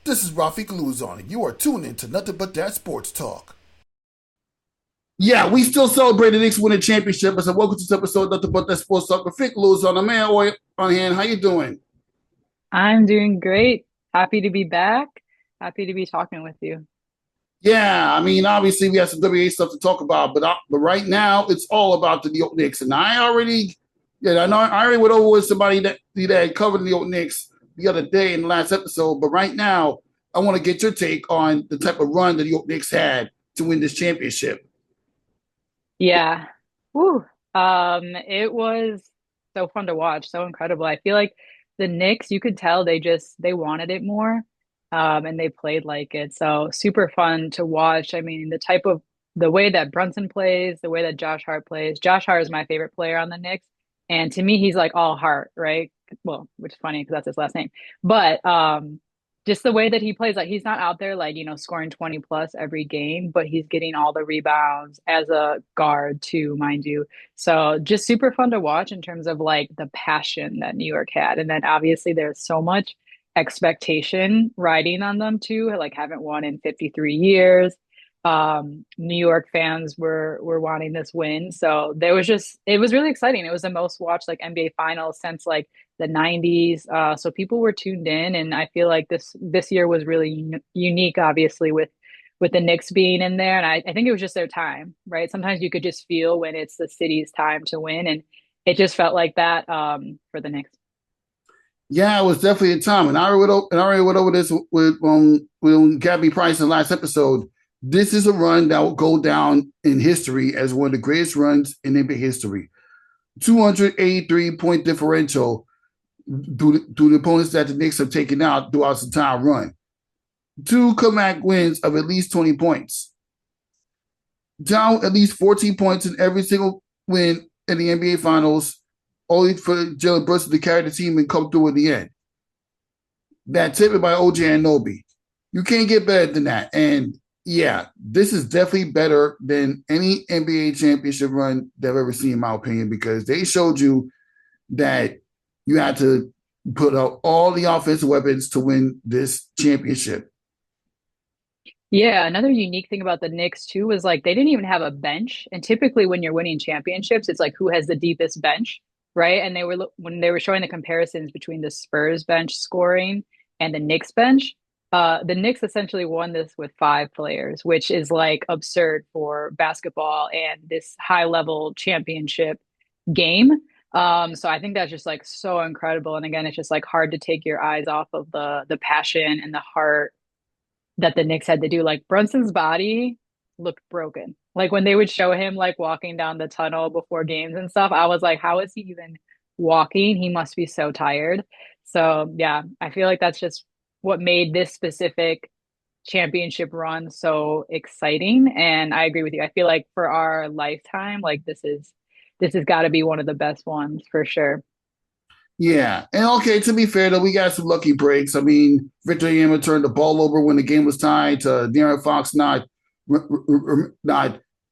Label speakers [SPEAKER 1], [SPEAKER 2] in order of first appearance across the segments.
[SPEAKER 1] This is Rafik Luzon, and you are tuned in to Nothing But That Sports Talk. Yeah, we still celebrate the Knicks winning championship. I said, welcome to this episode of Nothing But That Sports Talk. Rafik Luzon, Amanda Hoye on hand. How you doing?
[SPEAKER 2] I'm doing great. Happy to be back. Happy to be talking with you.
[SPEAKER 1] Yeah, I mean, obviously we have some WNBA stuff to talk about, but right now it's all about the New York Knicks, and I know I already went over with somebody that covered the New York Knicks the other day in the last episode, but right now I want to get your take on the type of run the New York Knicks had to win this championship.
[SPEAKER 2] Yeah. Woo. It was so fun to watch, so incredible. I feel like the Knicks, you could tell they wanted it more. And they played like it. So super fun to watch. I mean, the way that Brunson plays, the way that Josh Hart plays. Josh Hart is my favorite player on the Knicks. And to me, he's like all heart, right? Well, which is funny because that's his last name. But just the way that he plays, like he's not out there like, scoring 20 plus every game, but he's getting all the rebounds as a guard too, mind you. So just super fun to watch in terms of like the passion that New York had. And then obviously there's so much expectation riding on them too, like haven't won in 53 years. New York fans were wanting this win. So it was really exciting. It was the most watched like NBA finals since like the 90s. So people were tuned in, and I feel like this year was really unique, obviously, with the Knicks being in there. And I think it was just their time, right? Sometimes you could just feel when it's the city's time to win, and it just felt like that for the Knicks.
[SPEAKER 1] Yeah, it was definitely a time, and I already went over this with Gabby Price in the last episode. This is a run that will go down in history as one of the greatest runs in NBA history. 283-point differential to the opponents that the Knicks have taken out throughout the entire run. Two comeback wins of at least 20 points. Down at least 14 points in every single win in the NBA Finals, only for Jalen Brunson to carry the team and come through in the end. That tip by OJ Anunoby. You can't get better than that. And yeah, this is definitely better than any NBA championship run that I've ever seen, in my opinion, because they showed you that you had to put out all the offensive weapons to win this championship.
[SPEAKER 2] Yeah, another unique thing about the Knicks too was like they didn't even have a bench. And typically when you're winning championships, it's like who has the deepest bench, right? And when they were showing the comparisons between the Spurs bench scoring and the Knicks bench, the Knicks essentially won this with five players, which is like absurd for basketball and this high level championship game. So I think that's just like so incredible. And again, it's just like hard to take your eyes off of the passion and the heart that the Knicks had to do. Like Brunson's body looked broken. Like when they would show him like walking down the tunnel before games and stuff, I was like, how is he even walking? He must be so tired. So yeah, I feel like that's just what made this specific championship run so exciting. And I agree with you. I feel like for our lifetime, like this has got to be one of the best ones for sure.
[SPEAKER 1] Yeah, and okay, to be fair though, we got some lucky breaks. I mean, Victor Yama turned the ball over when the game was tied to De'Aaron Fox not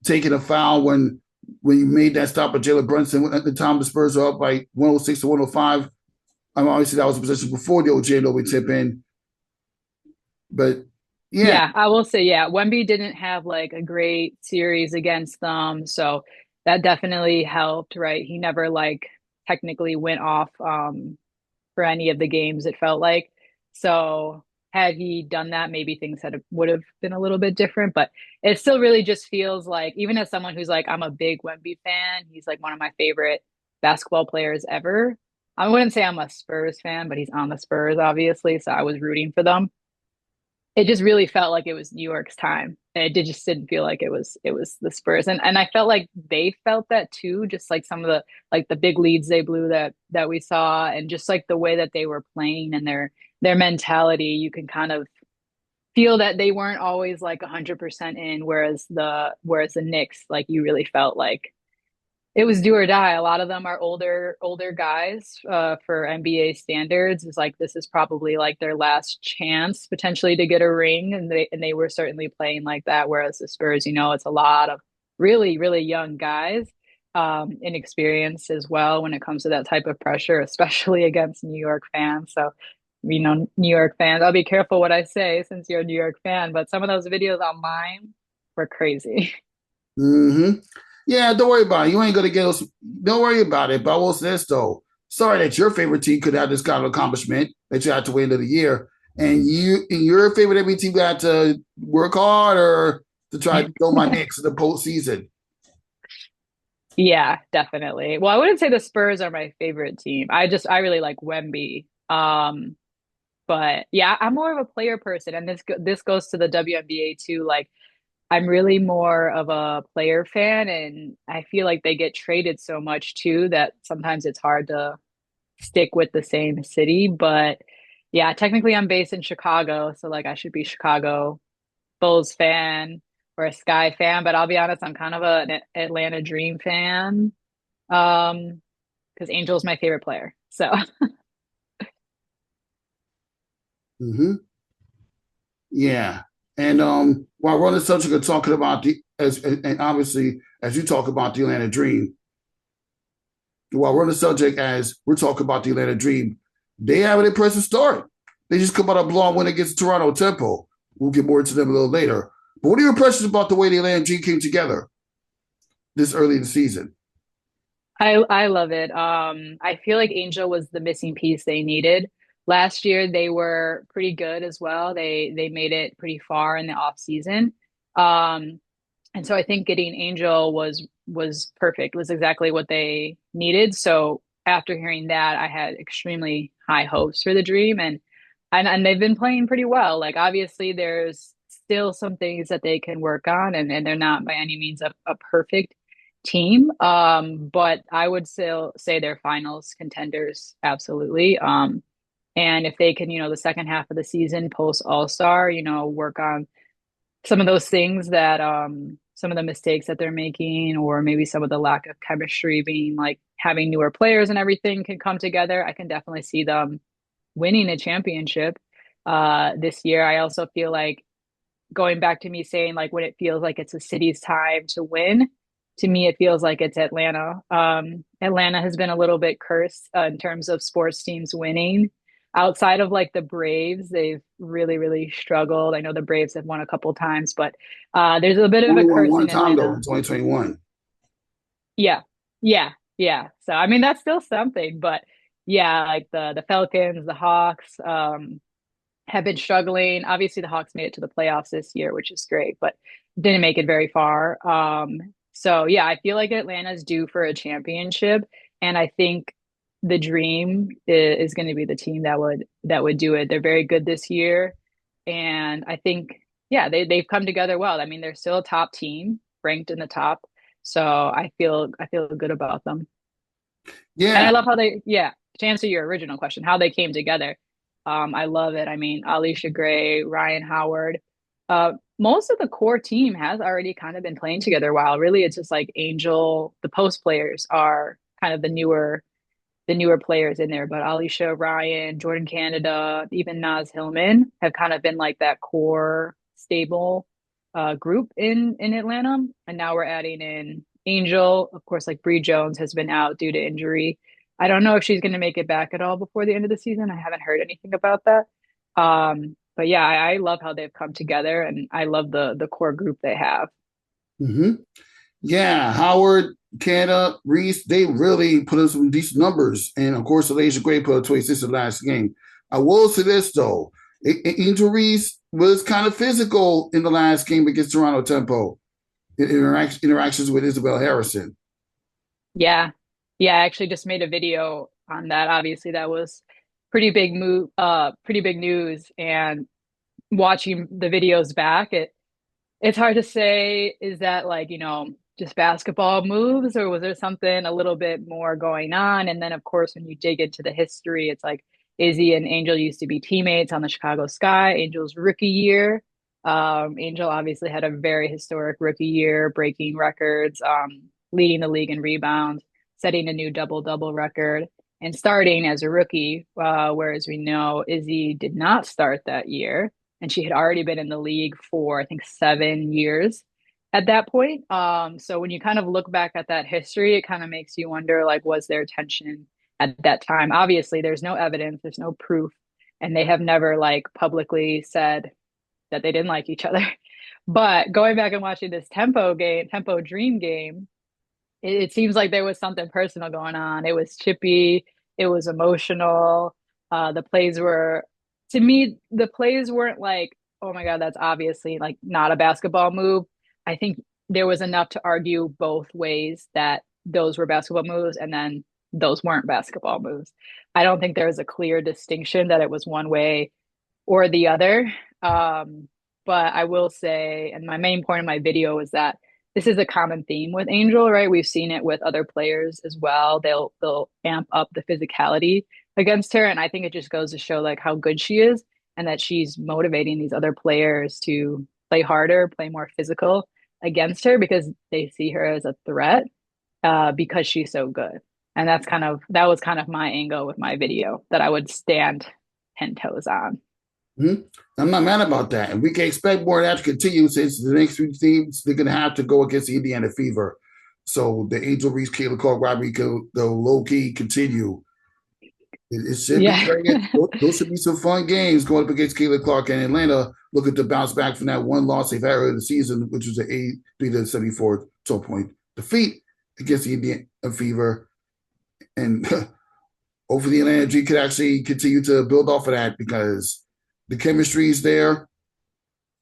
[SPEAKER 1] taking a foul when you made that stop at Jalen Brunson. At the time, the Spurs were up by 106 to 105. Obviously, that was a position before the OJ Nobe tip in. But yeah,
[SPEAKER 2] Yeah, I will say, yeah, Wemby didn't have like a great series against them, so that definitely helped, right? He never like technically went off for any of the games, it felt like. So had he done that, maybe things would have been a little bit different, but it still really just feels like, even as someone who's like, I'm a big Wemby fan, he's like one of my favorite basketball players ever. I wouldn't say I'm a Spurs fan, but he's on the Spurs, obviously, so I was rooting for them. It just really felt like it was New York's time. And just didn't feel like it was the Spurs. And I felt like they felt that too, just like some of the big leads they blew that we saw, and just like the way that they were playing and their mentality, you can kind of feel that they weren't always like 100% in, whereas the Knicks, like you really felt like it was do or die. A lot of them are older guys for NBA standards. It's like this is probably like their last chance potentially to get a ring, and they were certainly playing like that. Whereas the Spurs, it's a lot of really young guys, inexperienced as well when it comes to that type of pressure, especially against New York fans. So New York fans. I'll be careful what I say since you're a New York fan, but some of those videos online were crazy.
[SPEAKER 1] Hmm. Yeah, don't worry about it. You ain't gonna get us. Don't worry about it. But I will say this though. Sorry that your favorite team could have this kind of accomplishment that you had to wait another year, and your favorite NBA team got to work hard or to try to go my Knicks in the postseason.
[SPEAKER 2] Yeah, definitely. Well, I wouldn't say the Spurs are my favorite team. I really like Wemby. But yeah, I'm more of a player person, and this goes to the WNBA too. Like, I'm really more of a player fan, and I feel like they get traded so much too that sometimes it's hard to stick with the same city. But yeah, technically I'm based in Chicago, so like I should be Chicago Bulls fan or a Sky fan, but I'll be honest, I'm kind of an Atlanta Dream fan. Because Angel's my favorite player. So
[SPEAKER 1] Hmm. Yeah, and while we're on the subject of talking about the as and obviously as you talk about the Atlanta Dream, while we're on the subject as we're talking about the Atlanta Dream, they have an impressive start. They just come out a blowout win against Toronto Tempo. We'll get more into them a little later. But what are your impressions about the way the Atlanta Dream came together this early in the season?
[SPEAKER 2] I love it. I feel like Angel was the missing piece they needed. Last year they were pretty good as well. They made it pretty far in the off season. Um, and so I think getting Angel was perfect, was exactly what they needed. So after hearing that, I had extremely high hopes for the Dream and they've been playing pretty well. Like obviously there's still some things that they can work on and they're not by any means a perfect team. But I would still say they're finals contenders, absolutely. And if they can, the second half of the season post All-Star, work on some of those things that some of the mistakes that they're making or maybe some of the lack of chemistry being like having newer players and everything can come together. I can definitely see them winning a championship this year. I also feel like going back to me saying like when it feels like it's a city's time to win, to me it feels like it's Atlanta. Atlanta has been a little bit cursed in terms of sports teams winning. Outside of like the Braves, they've really, really struggled. I know the Braves have won a couple times, but there's a bit of a
[SPEAKER 1] Only won
[SPEAKER 2] curse
[SPEAKER 1] one
[SPEAKER 2] in
[SPEAKER 1] time though
[SPEAKER 2] Atlanta.
[SPEAKER 1] in 2021.
[SPEAKER 2] Yeah, yeah, yeah. So I mean that's still something, but yeah, like the Falcons, the Hawks, have been struggling. Obviously, the Hawks made it to the playoffs this year, which is great, but didn't make it very far. So yeah, I feel like Atlanta's due for a championship, and I think the Dream is going to be the team that would do it. They're very good this year, and I think yeah, they've come together well. I mean, they're still a top team, ranked in the top, so I feel good about them. And
[SPEAKER 1] Yeah.
[SPEAKER 2] I love how yeah, to answer your original question, how they came together. I love it. I mean, Alicia Gray, Ryan Howard, most of the core team has already kind of been playing together a while. Really, it's just like Angel, the post players are kind of the newer players in there. But Alicia, Ryan, Jordan Canada, even Naz Hillman have kind of been like that core stable group in Atlanta. And now we're adding in Angel. Of course, like Bree Jones has been out due to injury. I don't know if she's going to make it back at all before the end of the season. I haven't heard anything about that. But yeah, I love how they've come together, and I love the core group they have.
[SPEAKER 1] Hmm. Yeah, Howard, Canada, Reese, they really put us some decent numbers. And of course, Alasia Gray put up 26 in the last game. I will say this though. Angel Reese was kind of physical in the last game against Toronto Tempo. Interactions with Isabel Harrison.
[SPEAKER 2] Yeah. Yeah, I actually just made a video on that. Obviously, that was pretty big news. And watching the videos back, it's hard to say, is that like, just basketball moves, or was there something a little bit more going on? And then of course, when you dig into the history, it's like Izzy and Angel used to be teammates on the Chicago Sky, Angel's rookie year. Angel obviously had a very historic rookie year, breaking records, leading the league in rebounds, setting a new double-double record, and starting as a rookie. Whereas we know Izzy did not start that year, and she had already been in the league for I think 7 years at that point. So when you kind of look back at that history, it kind of makes you wonder, like, was there tension at that time? Obviously, there's no evidence, there's no proof and they have never like publicly said that they didn't like each other. But going back and watching this Tempo Dream game, it seems like there was something personal going on. It was chippy, it was emotional. The plays were, to me, the plays weren't like, oh my God, that's obviously like not a basketball move. I think there was enough to argue both ways that those were basketball moves and then those weren't basketball moves. I don't think there was a clear distinction that it was one way or the other. Um, but I will say, and my main point of my video is that this is a common theme with Angel, right? We've seen it with other players as well. They'll amp up the physicality against her, and I think it just goes to show like how good she is, and that she's motivating these other players to play harder, play more physical against her because they see her as a threat because she's so good. And that was kind of my angle with my video that I would stand 10 toes on.
[SPEAKER 1] Hmm. I'm not mad about that. And we can expect more of that to continue since the next few teams, they're going to have to go against the Indiana Fever. So the Angel Reese, Kayla Clark, Robbie go low key continue. It should be
[SPEAKER 2] Yeah.
[SPEAKER 1] great. Those should be some fun games going up against Kayla Clark and Atlanta. Looking to bounce back from that one loss they've had earlier in the season, which was an 83-74 12 point defeat against the Indiana Fever. And hopefully, the Atlanta Dream could actually continue to build off of that because the chemistry is there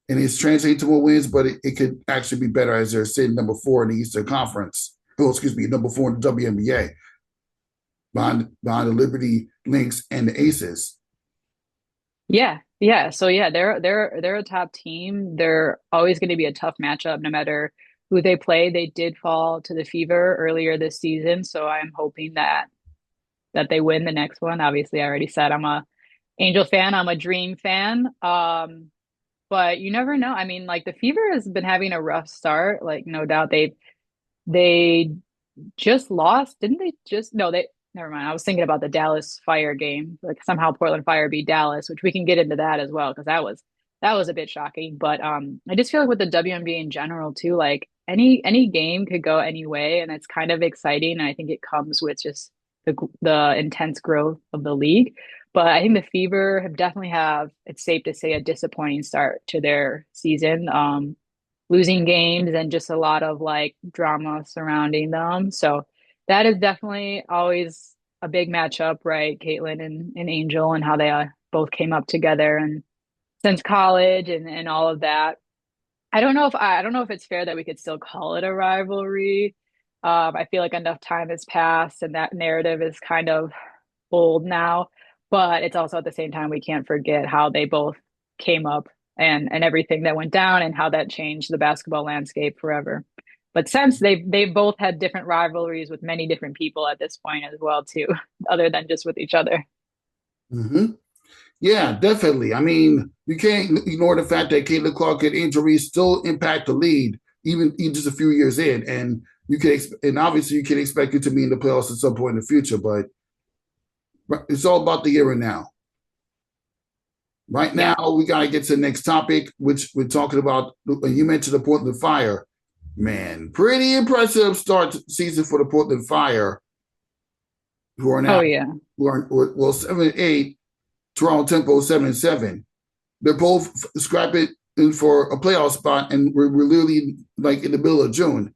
[SPEAKER 1] and it's translating to more wins, but it could actually be better as they're sitting number 4 in the Eastern Conference. Oh, excuse me, number 4 in the WNBA behind the Liberty Lynx and the Aces.
[SPEAKER 2] Yeah. Yeah. So yeah, they're a top team. They're always going to be a tough matchup no matter who they play. They did fall to the Fever earlier this season, so I'm hoping that they win the next one. Obviously, I already said I'm a Angel fan, I'm a Dream fan. But you never know. I mean, like the Fever has been having a rough start. Like no doubt they just lost, didn't they? Just no, they never mind. I was thinking about the Dallas Fire game. Like somehow Portland Fire beat Dallas, which we can get into that as well because that was a bit shocking. But I just feel like with the WNBA in general too, like any game could go any way, and it's kind of exciting. And I think it comes with just the intense growth of the league. But I think the Fever have definitely have, it's safe to say, a disappointing start to their season. Losing games and just a lot of like drama surrounding them. So that is definitely always a big matchup, right? Caitlin and Angel and how they both came up together and since college and all of that. I don't know if it's fair that we could still call it a rivalry. I feel like enough time has passed and that narrative is kind of old now, but it's also at the same time we can't forget how they both came up and everything that went down and how that changed the basketball landscape forever. But since they've both had different rivalries with many different people at this point as well too, other than just with each other.
[SPEAKER 1] Mm-hmm. Yeah, definitely. I mean, you can't ignore the fact that Caitlin Clark and injuries still impact the lead, even just a few years in, and and obviously you can expect it to be in the playoffs at some point in the future. But it's all about the here and now. Right
[SPEAKER 2] Yeah.
[SPEAKER 1] now, we got to get to the next topic, which we're talking about. You mentioned the Portland Fire. Man, pretty impressive start to season for the Portland Fire, who are
[SPEAKER 2] Oh
[SPEAKER 1] now
[SPEAKER 2] yeah.
[SPEAKER 1] who are well 7-8. Toronto Tempo 7-7. They're both scrapping for a playoff spot, and we're literally like in the middle of June.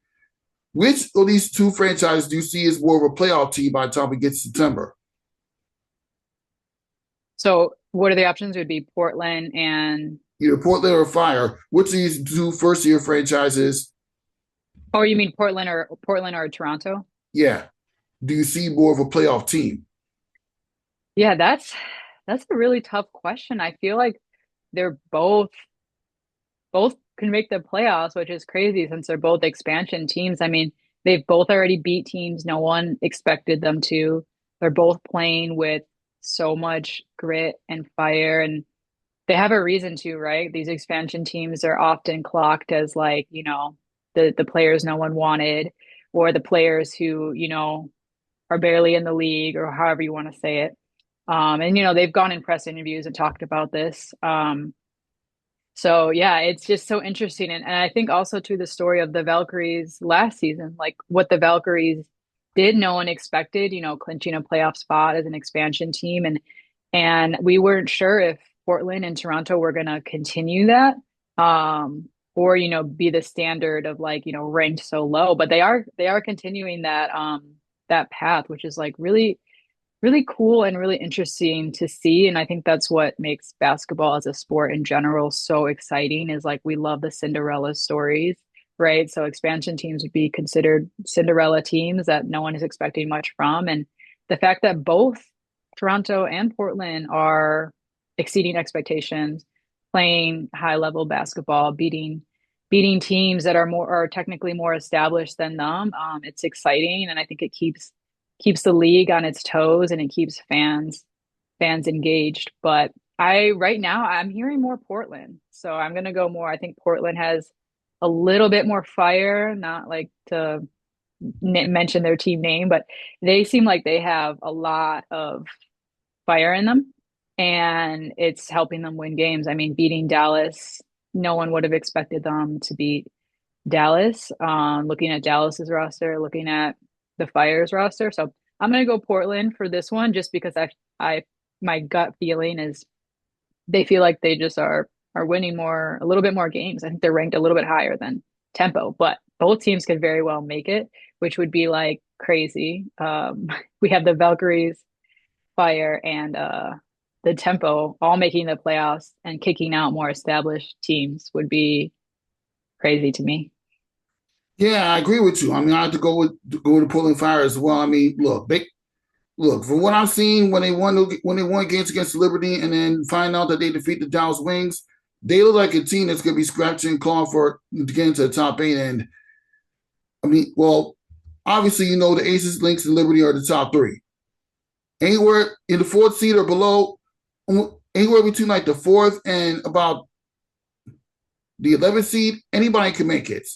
[SPEAKER 1] Which of these two franchises do you see as more of a playoff team by the time we get to September?
[SPEAKER 2] So what are the options? It would be Portland and
[SPEAKER 1] Either Portland or Fire. Which of these two first year franchises,
[SPEAKER 2] or you mean Portland or Toronto?
[SPEAKER 1] yeah, do you see more of a playoff team?
[SPEAKER 2] Yeah, that's a really tough question. I feel like they're both can make the playoffs, which is crazy since they're both expansion teams. I mean, they've both already beat teams no one expected them to. They're both playing with so much grit and fire, and they have a reason to, right? These expansion teams are often clocked as like, the players no one wanted, or the players who, are barely in the league, or however you want to say it. And they've gone in press interviews and talked about this. So yeah, it's just so interesting. And I think also to the story of the Valkyries last season, like what the Valkyries did, no one expected, clinching a playoff spot as an expansion team. And And we weren't sure if Portland and Toronto were going to continue that, or, be the standard of like, ranked so low, but they are continuing that path, which is like really, really cool and really interesting to see. And I think that's what makes basketball as a sport in general so exciting is like we love the Cinderella stories, right? So expansion teams would be considered Cinderella teams that no one is expecting much from. And the fact that both Toronto and Portland are exceeding expectations, playing high level basketball, beating teams that are technically more established than them. It's exciting, and I think it keeps the league on its toes and it keeps fans engaged. But I right now I'm hearing more Portland. So I'm gonna go more. I think Portland has a little bit more fire, not like to mention their team name, but they seem like they have a lot of fire in them and it's helping them win games. I mean, beating Dallas, no one would have expected them to beat Dallas. Looking at Dallas's roster, looking at the Fire's roster. So I'm gonna go Portland for this one just because I my gut feeling is they feel like they just are winning a little bit more games. I think they're ranked a little bit higher than tempo, but both teams could very well make it, which would be like crazy. We have the Valkyries, Fire, and the tempo all making the playoffs and kicking out more established teams would be crazy to me.
[SPEAKER 1] Yeah, I agree with you. I mean, I have to go with the Portland Fire as well. I mean, look from what I've seen when they won games against Liberty and then find out that they defeat the Dallas Wings, they look like a team that's going to be scratching and clawing for to get into the top eight. And I mean, well, obviously, the Aces, Lynx, and Liberty are the top three. Anywhere in the fourth seed or below, anywhere between like the fourth and about the 11th seed, anybody can make it.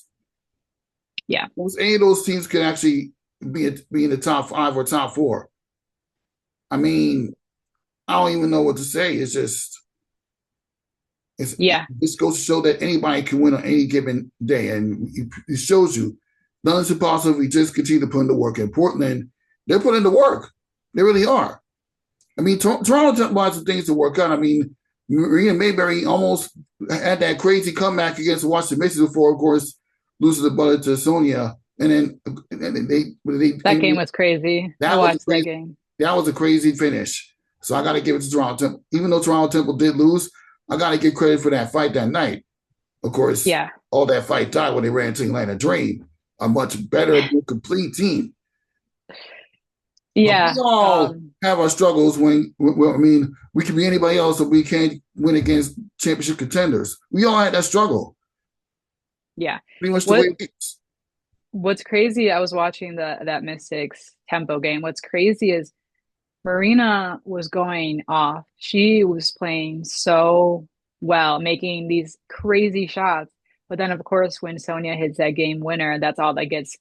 [SPEAKER 2] Yeah.
[SPEAKER 1] Almost any of those teams can actually be in the top five or top four. I mean, I don't even know what to say.
[SPEAKER 2] Yeah.
[SPEAKER 1] This goes to show that anybody can win on any given day, and it shows you nothing's impossible if we just continue to put in the work. In Portland, they're putting in the work. They really are. I mean, Toronto has some things to work out. I mean, Marina Mayberry almost had that crazy comeback against the Washington Mystics before, of course, losing the buzzer to Sonia. And then
[SPEAKER 2] That game was crazy. I watched that game.
[SPEAKER 1] That was a crazy finish. So I got to give it to Toronto. Even though Toronto Temple did lose, I got to give credit for that fight that night. Of course,
[SPEAKER 2] yeah,
[SPEAKER 1] all that fight died when they ran to Atlanta Dream, a much better, more complete team.
[SPEAKER 2] Yeah,
[SPEAKER 1] but we all have our struggles I mean, we can be anybody else, but we can't win against championship contenders. We all had that struggle.
[SPEAKER 2] Yeah,
[SPEAKER 1] pretty much the way it is.
[SPEAKER 2] What's crazy? I was watching that Mystics tempo game. What's crazy is Marina was going off. She was playing so well, making these crazy shots. But then, of course, when Sonia hits that game winner, that's all that gets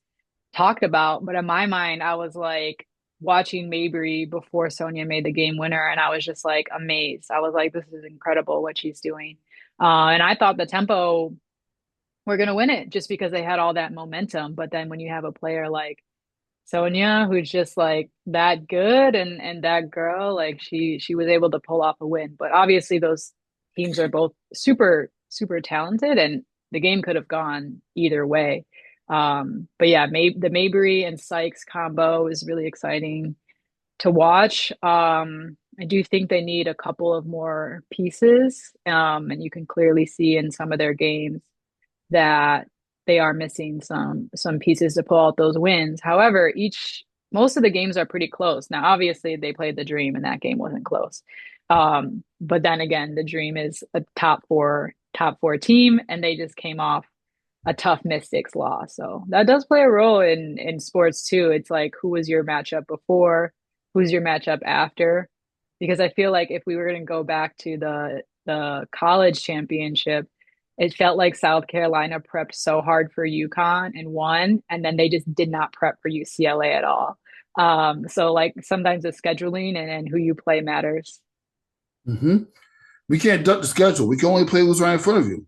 [SPEAKER 2] talked about. But in my mind, I was like watching Mayberry before Sonia made the game winner, and I was just like amazed. I was like, this is incredible what she's doing. And I thought the tempo were going to win it just because they had all that momentum. But then when you have a player like Sonia, who's just like that good and that girl, like she was able to pull off a win. But obviously those teams are both super, super talented and the game could have gone either way. But yeah, the Mayberry and Sykes combo is really exciting to watch. I do think they need a couple of more pieces. And you can clearly see in some of their games that they are missing some pieces to pull out those wins. However, most of the games are pretty close. Now, obviously, they played the Dream, and that game wasn't close. But then again, the Dream is a top four team, and they just came off a tough Mystics loss. So that does play a role in sports too. It's like who was your matchup before, who's your matchup after? Because I feel like if we were going to go back to the college championship, it felt like South Carolina prepped so hard for UConn and won, and then they just did not prep for UCLA at all. So like sometimes the scheduling and who you play matters.
[SPEAKER 1] Mm-hmm. We can't duck the schedule. We can only play who's right in front of you.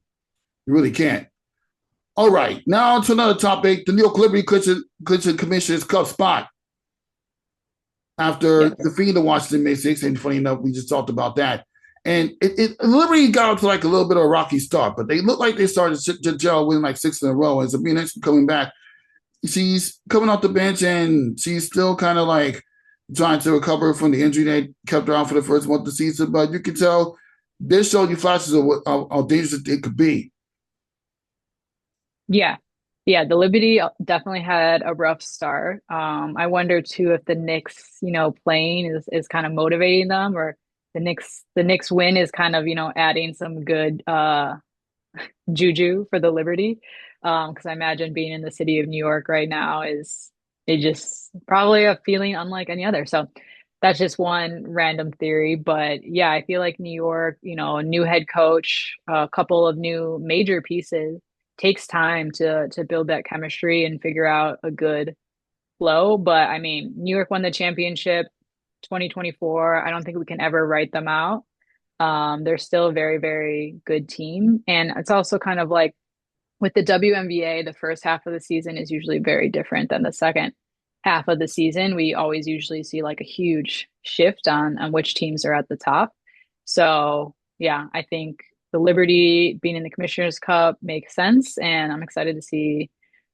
[SPEAKER 1] You really can't. All right, now to another topic. The New York Liberty clinching Commissioner's Cup spot after
[SPEAKER 2] Yes.
[SPEAKER 1] defeating the Washington Mystics. And funny enough, we just talked about that. And Liberty got up to like a little bit of a rocky start, but they look like they started to gel, win like 6 in a row. And Sabina coming back, she's coming off the bench and she's still kind of like trying to recover from the injury that kept her out for the first month of the season. But you can tell they showed you flashes of how dangerous it could be.
[SPEAKER 2] Yeah. Yeah, the Liberty definitely had a rough start. I wonder too if the Knicks, playing is kind of motivating them, or the Knicks win is kind of, adding some good juju for the Liberty. Because I imagine being in the city of New York right now is it just probably a feeling unlike any other. So that's just one random theory. But yeah, I feel like New York, a new head coach, a couple of new major pieces takes time to build that chemistry and figure out a good flow. But I mean, New York won the championship 2024. I don't think we can ever write them out. They're still a very, very good team. And it's also kind of like with the WNBA, the first half of the season is usually very different than the second half of the season. We always usually see like a huge shift on which teams are at the top. So yeah, I think the Liberty being in the Commissioner's Cup makes sense, and I'm excited to see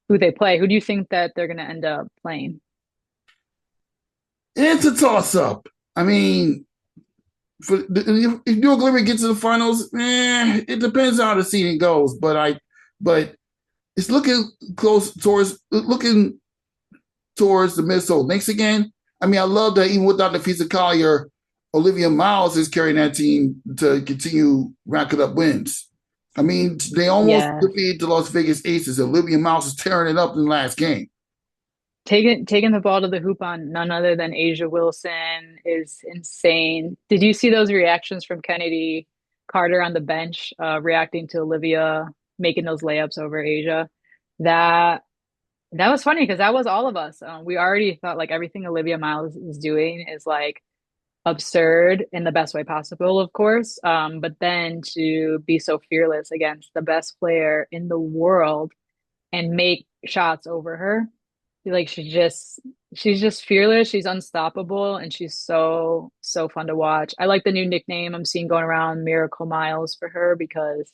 [SPEAKER 2] who they play. Who do you think that they're going to end up playing?
[SPEAKER 1] It's a toss up. I mean, if New York Liberty gets to the finals, it depends how the seeding goes. But it's looking close towards the Minnesota Knicks again. I mean, I love that even without the Fisa Collier, Olivia Miles is carrying that team to continue racking up wins. I mean, they almost
[SPEAKER 2] Yes.
[SPEAKER 1] defeated the Las Vegas Aces. Olivia Miles is tearing it up in the last game.
[SPEAKER 2] Taking the ball to the hoop on none other than Asia Wilson is insane. Did you see those reactions from Kennedy Carter on the bench, reacting to Olivia making those layups over Asia? That that was funny because that was all of us. We already thought like everything Olivia Miles is doing is like absurd in the best way possible, of course. But then to be so fearless against the best player in the world and make shots over her. Like she's just fearless, she's unstoppable, and she's so so fun to watch. I like the new nickname I'm seeing going around, Miracle Miles, for her because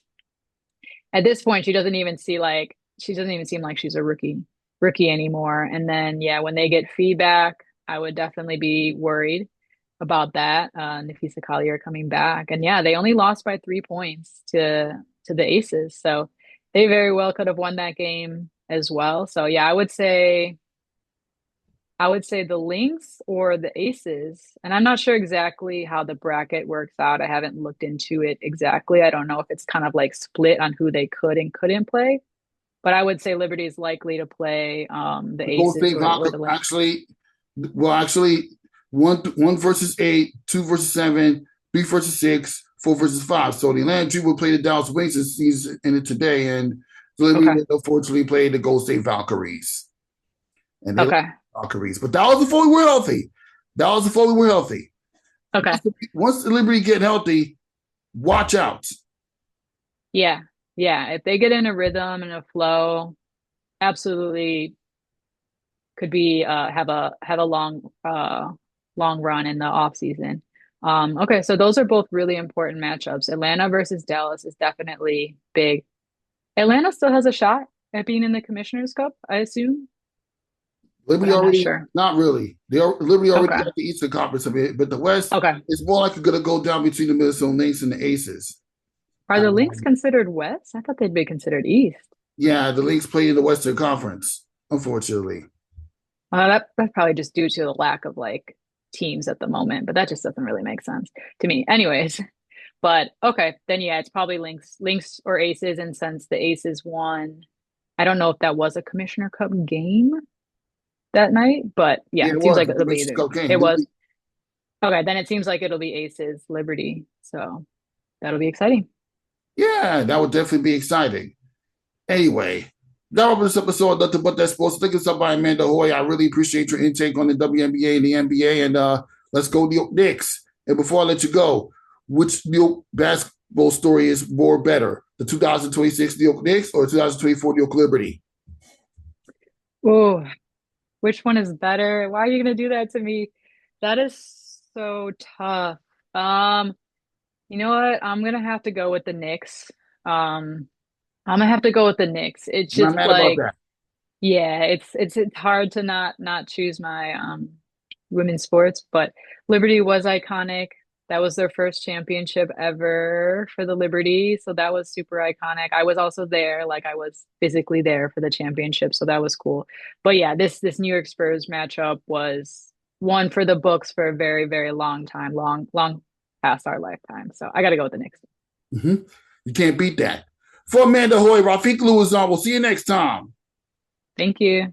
[SPEAKER 2] at this point she doesn't even seem like she's a rookie anymore. And then yeah, when they get feedback, I would definitely be worried about that. Nafisa Collier coming back. And yeah, they only lost by 3 points to the Aces. So they very well could have won that game as well. So yeah, I would say the Lynx or the Aces. And I'm not sure exactly how the bracket works out. I haven't looked into it exactly. I don't know if it's kind of like split on who they could and couldn't play. But I would say Liberty is likely to play the
[SPEAKER 1] The Golden
[SPEAKER 2] Aces
[SPEAKER 1] State
[SPEAKER 2] or
[SPEAKER 1] Valkyrie
[SPEAKER 2] the Lynx.
[SPEAKER 1] actually, one versus 8, 2 versus 7, 3 versus 6, 4 versus 5. So the Atlanta Dream will play the Dallas Wings this season in it today, and the Liberty
[SPEAKER 2] Okay.
[SPEAKER 1] will unfortunately play the Golden State Valkyries. And they
[SPEAKER 2] Okay.
[SPEAKER 1] Valkyries. But that was before we were healthy. That was before we were healthy.
[SPEAKER 2] Okay.
[SPEAKER 1] Once the Liberty get healthy, watch out.
[SPEAKER 2] Yeah. Yeah. If they get in a rhythm and a flow, absolutely could be have a long run in the off season. Okay, so those are both really important matchups. Atlanta versus Dallas is definitely big. Atlanta still has a shot at being in the Commissioner's Cup, I assume, but
[SPEAKER 1] Liberty
[SPEAKER 2] I'm not
[SPEAKER 1] already,
[SPEAKER 2] sure.
[SPEAKER 1] not really. Liberty already
[SPEAKER 2] Okay.
[SPEAKER 1] got the Eastern Conference of it, but the West
[SPEAKER 2] Okay.
[SPEAKER 1] is more likely going to go down between the Minnesota Lynx and the Aces.
[SPEAKER 2] Are the Lynx
[SPEAKER 1] Um,
[SPEAKER 2] considered West? I thought they'd be considered East.
[SPEAKER 1] yeah, the Lynx play in the Western Conference, unfortunately.
[SPEAKER 2] That's probably just due to the lack of like teams at the moment, but that just doesn't really make sense to me. Anyways, but okay, then yeah, it's probably Lynx or Aces, and since the Aces won, I don't know if that was a Commissioner Cup game that night, but yeah,
[SPEAKER 1] Yeah, it
[SPEAKER 2] it seems
[SPEAKER 1] was
[SPEAKER 2] like
[SPEAKER 1] the
[SPEAKER 2] it'll be
[SPEAKER 1] Mexico
[SPEAKER 2] either.
[SPEAKER 1] game.
[SPEAKER 2] It was okay, then it seems like it'll be Aces Liberty, so that'll be exciting.
[SPEAKER 1] Yeah, that would definitely be exciting. Anyway, that was this episode of Nothing But That Sports. Thank you so much, Amanda Hoye. I really appreciate your intake on the WNBA and the NBA. And let's go New York Knicks. And before I let you go, which New York basketball story is more better? The 2026 New York Knicks or 2024 New York Liberty?
[SPEAKER 2] Oh, which one is better? Why are you gonna do that to me? That is so tough. Um, you know what? I'm gonna have to go with the Knicks. Um, I'm gonna have to go with the Knicks. It's
[SPEAKER 1] I'm not
[SPEAKER 2] just
[SPEAKER 1] mad about
[SPEAKER 2] like,
[SPEAKER 1] that.
[SPEAKER 2] yeah, it's hard to not choose my women's sports, but Liberty was iconic. That was their first championship ever for the Liberty, so that was super iconic. I was also there, like I was physically there for the championship, so that was cool. But yeah, this New York Spurs matchup was one for the books for a very, very long time, long past our lifetime. So I got to go with the Knicks.
[SPEAKER 1] Mm-hmm. You can't beat that. For Amanda Hoye, Rafiq Lewis on. We'll see you next time.
[SPEAKER 2] Thank you.